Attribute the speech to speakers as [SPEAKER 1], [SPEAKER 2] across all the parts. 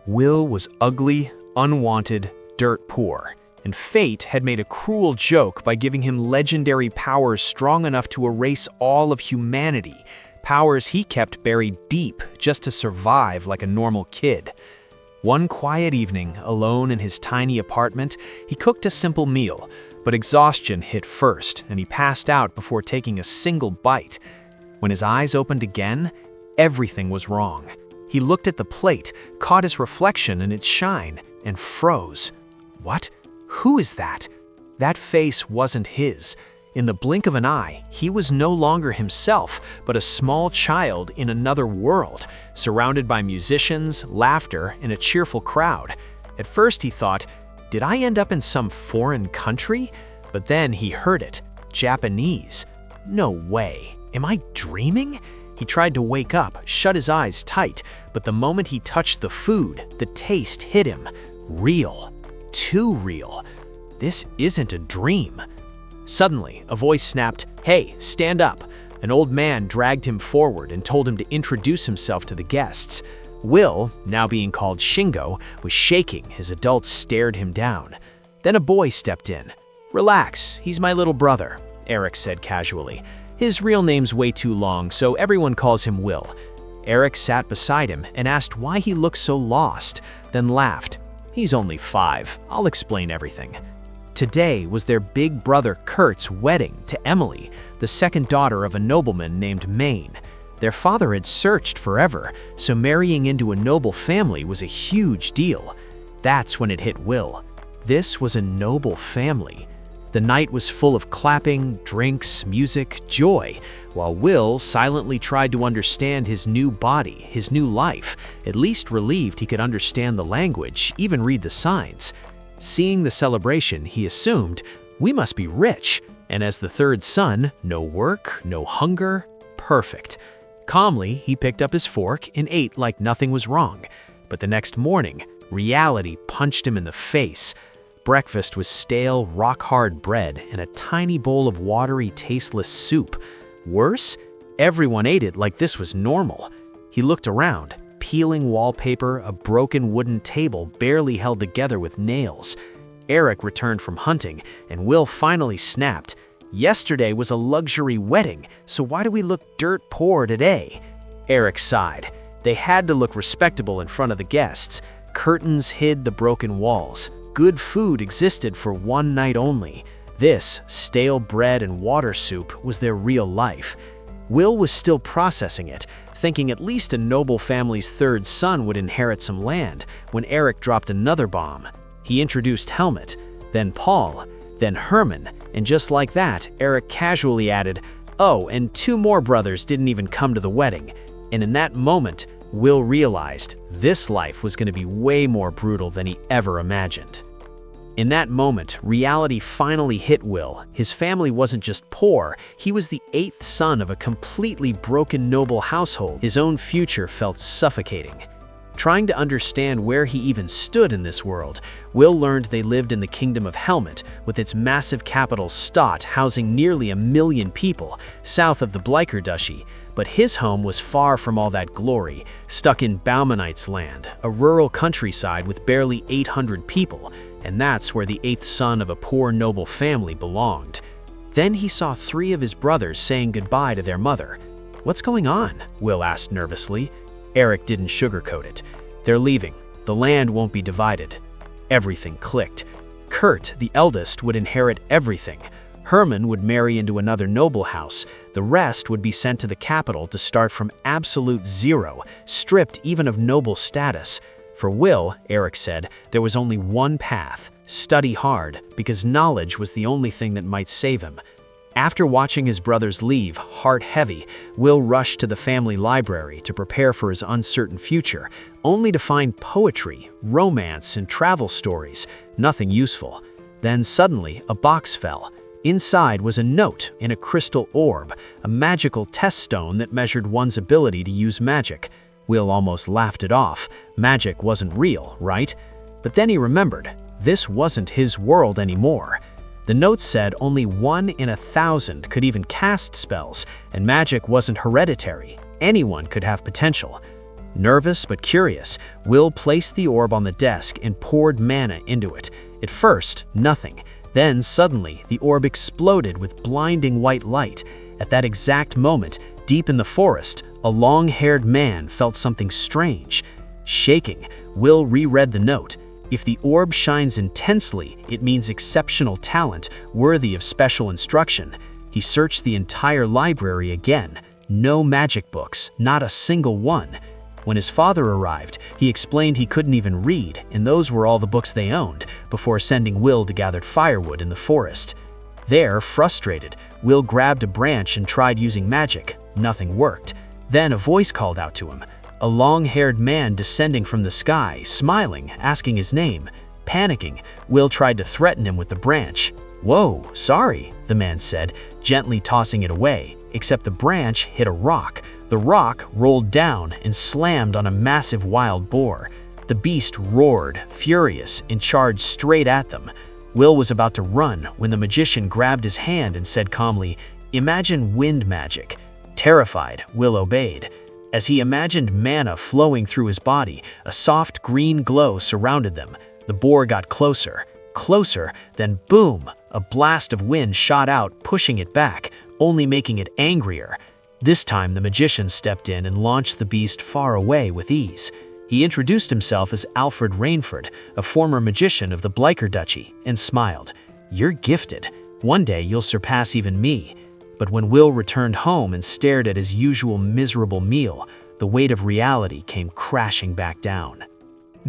[SPEAKER 1] Will was ugly, unwanted, dirt poor, and fate had made a cruel joke by giving him legendary powers strong enough to erase all of humanity, powers he kept buried deep just to survive like a normal kid. One quiet evening, alone in his tiny apartment, he cooked a simple meal, but exhaustion hit first, and he passed out before taking a single bite. When his eyes opened again, everything was wrong. He looked at the plate, caught his reflection in its shine, and froze. What? Who is that? That face wasn't his. In the blink of an eye, he was no longer himself, but a small child in another world, surrounded by musicians, laughter, and a cheerful crowd. At first he thought, did I end up in some foreign country? But then he heard it, Japanese. No way. Am I dreaming? He tried to wake up, shut his eyes tight, but the moment he touched the food, the taste hit him. Real. Too real. This isn't a dream. Suddenly, a voice snapped, "Hey, stand up." An old man dragged him forward and told him to introduce himself to the guests. Will, now being called Shingo, was shaking as adults stared him down. Then a boy stepped in. "Relax, he's my little brother," Eric said casually. "His real name's way too long, so everyone calls him Will." Eric sat beside him and asked why he looked so lost, then laughed. "He's only 5. I'll explain everything." Today was their big brother Kurt's wedding to Emily, the second daughter of a nobleman named Maine. Their father had searched forever, so marrying into a noble family was a huge deal. That's when it hit Will. This was a noble family. The night was full of clapping, drinks, music, joy, while Will silently tried to understand his new body, his new life, at least relieved he could understand the language, even read the signs. Seeing the celebration, he assumed, we must be rich, and as the third son, no work, no hunger, perfect. Calmly, he picked up his fork and ate like nothing was wrong. But the next morning, reality punched him in the face. Breakfast was stale, rock-hard bread and a tiny bowl of watery, tasteless soup. Worse, everyone ate it like this was normal. He looked around. Peeling wallpaper, a broken wooden table barely held together with nails. Eric returned from hunting, and Will finally snapped. Yesterday was a luxury wedding, so why do we look dirt poor today? Eric sighed. They had to look respectable in front of the guests. Curtains hid the broken walls. Good food existed for one night only. This, stale bread and water soup, was their real life. Will was still processing it, thinking at least a noble family's third son would inherit some land, when Eric dropped another bomb. He introduced Helmut, then Paul, then Herman, and just like that, Eric casually added, "Oh, and 2 more brothers didn't even come to the wedding." And in that moment, Will realized this life was going to be way more brutal than he ever imagined. In that moment, reality finally hit Will. His family wasn't just poor, he was the 8th son of a completely broken noble household. His own future felt suffocating. Trying to understand where he even stood in this world, Will learned they lived in the kingdom of Helmut, with its massive capital Stott housing nearly 1 million people, south of the Bleicherduchy. But his home was far from all that glory, stuck in Baumanite's land, a rural countryside with barely 800 people, and that's where the 8th son of a poor noble family belonged. Then he saw 3 of his brothers saying goodbye to their mother. "What's going on?" Will asked nervously. Eric didn't sugarcoat it. "They're leaving. The land won't be divided." Everything clicked. Kurt, the eldest, would inherit everything. Herman would marry into another noble house. The rest would be sent to the capital to start from absolute zero, stripped even of noble status. For Will, Eric said, there was only one path: study hard, because knowledge was the only thing that might save him. After watching his brothers leave, heart heavy, Will rushed to the family library to prepare for his uncertain future, only to find poetry, romance, and travel stories, nothing useful. Then suddenly, a box fell. Inside was a note in a crystal orb, a magical test stone that measured one's ability to use magic. Will almost laughed it off. Magic wasn't real, right? But then he remembered, this wasn't his world anymore. The note said only 1 in 1,000 could even cast spells, and magic wasn't hereditary. Anyone could have potential. Nervous but curious, Will placed the orb on the desk and poured mana into it. At first, nothing. Then, suddenly, the orb exploded with blinding white light. At that exact moment, deep in the forest, a long-haired man felt something strange. Shaking, Will reread the note. If the orb shines intensely, it means exceptional talent, worthy of special instruction. He searched the entire library again. No magic books, not a single one. When his father arrived, he explained he couldn't even read, and those were all the books they owned, before sending Will to gather firewood in the forest. There, frustrated, Will grabbed a branch and tried using magic. Nothing worked. Then a voice called out to him. A long-haired man descending from the sky, smiling, asking his name. Panicking, Will tried to threaten him with the branch. "Whoa, sorry," the man said, gently tossing it away, except the branch hit a rock. The rock rolled down and slammed on a massive wild boar. The beast roared, furious, and charged straight at them. Will was about to run when the magician grabbed his hand and said calmly, "Imagine wind magic." Terrified, Will obeyed. As he imagined mana flowing through his body, a soft green glow surrounded them. The boar got closer, then boom! A blast of wind shot out, pushing it back, only making it angrier. This time, the magician stepped in and launched the beast far away with ease. He introduced himself as Alfred Rainford, a former magician of the Bliker Duchy, and smiled. "You're gifted. One day you'll surpass even me." But when Will returned home and stared at his usual miserable meal, the weight of reality came crashing back down.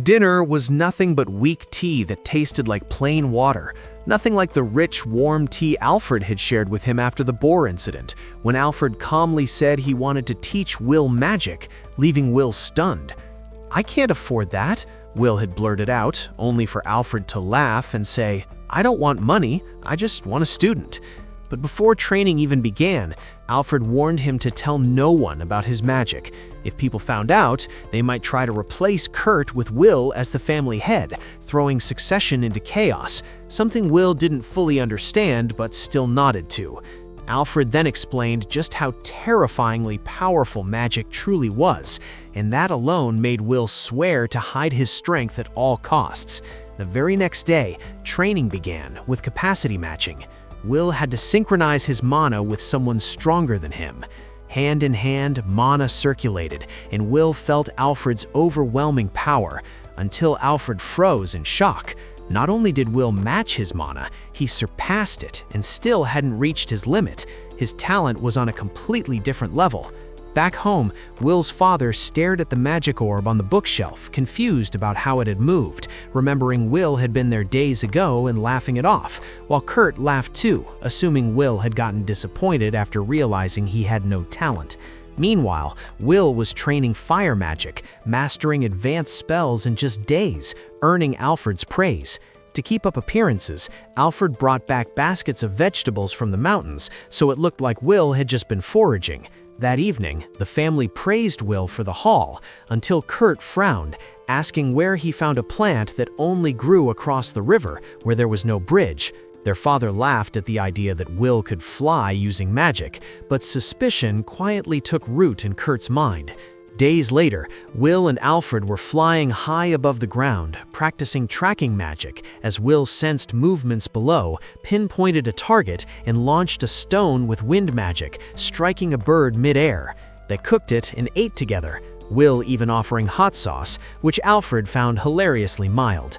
[SPEAKER 1] Dinner was nothing but weak tea that tasted like plain water, nothing like the rich, warm tea Alfred had shared with him after the boar incident, when Alfred calmly said he wanted to teach Will magic, leaving Will stunned. "I can't afford that," Will had blurted out, only for Alfred to laugh and say, "I don't want money, I just want a student." But before training even began, Alfred warned him to tell no one about his magic. If people found out, they might try to replace Kurt with Will as the family head, throwing succession into chaos, something Will didn't fully understand but still nodded to. Alfred then explained just how terrifyingly powerful magic truly was, and that alone made Will swear to hide his strength at all costs. The very next day, training began with capacity matching. Will had to synchronize his mana with someone stronger than him. Hand in hand, mana circulated, and Will felt Alfred's overwhelming power, until Alfred froze in shock. Not only did Will match his mana, he surpassed it and still hadn't reached his limit. His talent was on a completely different level. Back home, Will's father stared at the magic orb on the bookshelf, confused about how it had moved, remembering Will had been there days ago and laughing it off, while Kurt laughed too, assuming Will had gotten disappointed after realizing he had no talent. Meanwhile, Will was training fire magic, mastering advanced spells in just days, earning Alfred's praise. To keep up appearances, Alfred brought back baskets of vegetables from the mountains, so it looked like Will had just been foraging. That evening, the family praised Will for the haul, until Kurt frowned, asking where he found a plant that only grew across the river, where there was no bridge. Their father laughed at the idea that Will could fly using magic, but suspicion quietly took root in Kurt's mind. Days later, Will and Alfred were flying high above the ground, practicing tracking magic as Will sensed movements below, pinpointed a target, and launched a stone with wind magic, striking a bird mid-air. They cooked it and ate together, Will even offering hot sauce, which Alfred found hilariously mild.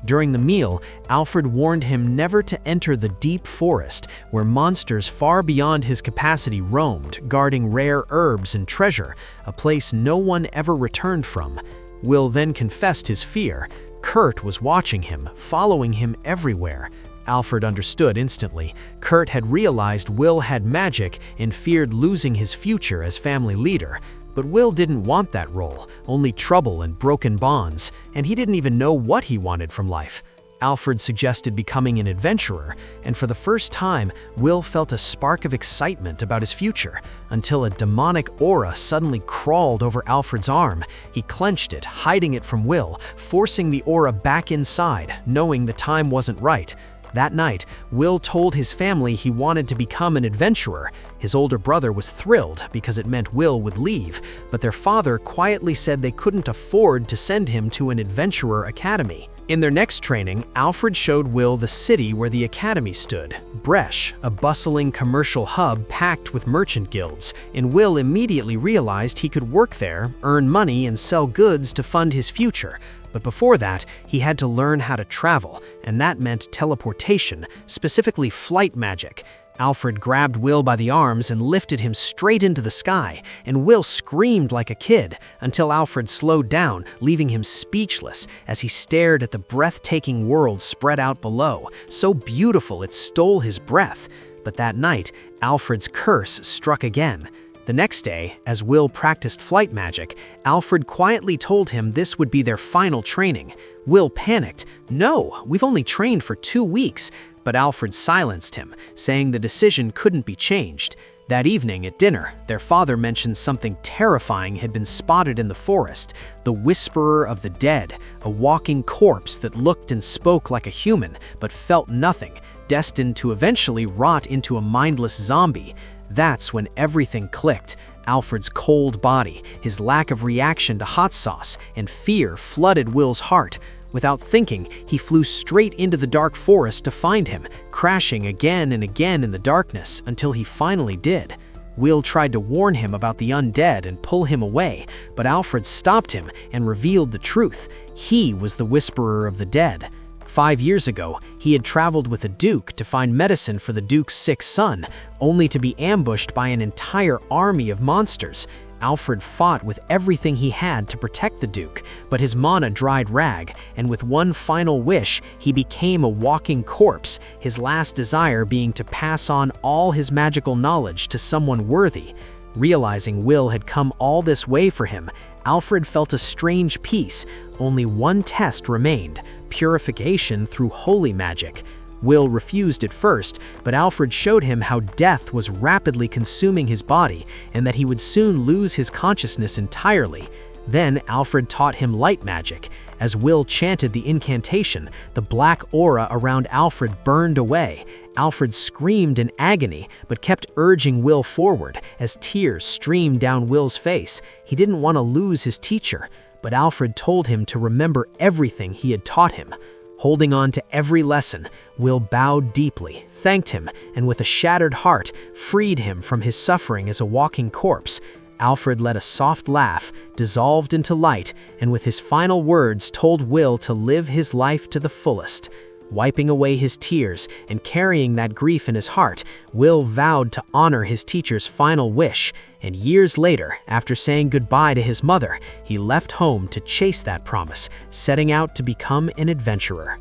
[SPEAKER 1] During the meal, Alfred warned him never to enter the deep forest, where monsters far beyond his capacity roamed, guarding rare herbs and treasure, a place no one ever returned from. Will then confessed his fear. Kurt was watching him, following him everywhere. Alfred understood instantly. Kurt had realized Will had magic and feared losing his future as family leader. But Will didn't want that role, only trouble and broken bonds, and he didn't even know what he wanted from life. Alfred suggested becoming an adventurer, and for the first time, Will felt a spark of excitement about his future, until a demonic aura suddenly crawled over Alfred's arm. He clenched it, hiding it from Will, forcing the aura back inside, knowing the time wasn't right. That night, Will told his family he wanted to become an adventurer. His older brother was thrilled because it meant Will would leave, but their father quietly said they couldn't afford to send him to an adventurer academy. In their next training, Alfred showed Will the city where the academy stood, Bresh, a bustling commercial hub packed with merchant guilds, and Will immediately realized he could work there, earn money, and sell goods to fund his future. But before that, he had to learn how to travel, and that meant teleportation, specifically flight magic. Alfred grabbed Will by the arms and lifted him straight into the sky, and Will screamed like a kid until Alfred slowed down, leaving him speechless as he stared at the breathtaking world spread out below, so beautiful it stole his breath. But that night, Alfred's curse struck again. The next day, as Will practiced flight magic, Alfred quietly told him this would be their final training. Will panicked. "No, we've only trained for 2 weeks." But Alfred silenced him, saying the decision couldn't be changed. That evening at dinner, their father mentioned something terrifying had been spotted in the forest, the Whisperer of the Dead, a walking corpse that looked and spoke like a human, but felt nothing, destined to eventually rot into a mindless zombie. That's when everything clicked. Alfred's cold body, his lack of reaction to hot sauce, and fear flooded Will's heart. Without thinking, he flew straight into the dark forest to find him, crashing again and again in the darkness until he finally did. Will tried to warn him about the undead and pull him away, but Alfred stopped him and revealed the truth. He was the Whisperer of the Dead. 5 years ago, he had traveled with a duke to find medicine for the duke's sick son, only to be ambushed by an entire army of monsters. Alfred fought with everything he had to protect the duke, but his mana dried rag, and with one final wish, he became a walking corpse, his last desire being to pass on all his magical knowledge to someone worthy. Realizing Will had come all this way for him, Alfred felt a strange peace. Only one test remained: purification through holy magic. Will refused at first, but Alfred showed him how death was rapidly consuming his body and that he would soon lose his consciousness entirely. Then Alfred taught him light magic. As Will chanted the incantation, the black aura around Alfred burned away. Alfred screamed in agony, but kept urging Will forward as tears streamed down Will's face. He didn't want to lose his teacher, but Alfred told him to remember everything he had taught him. Holding on to every lesson, Will bowed deeply, thanked him, and with a shattered heart, freed him from his suffering as a walking corpse. Alfred let a soft laugh, dissolved into light, and with his final words told Will to live his life to the fullest. Wiping away his tears and carrying that grief in his heart, Will vowed to honor his teacher's final wish, and years later, after saying goodbye to his mother, he left home to chase that promise, setting out to become an adventurer.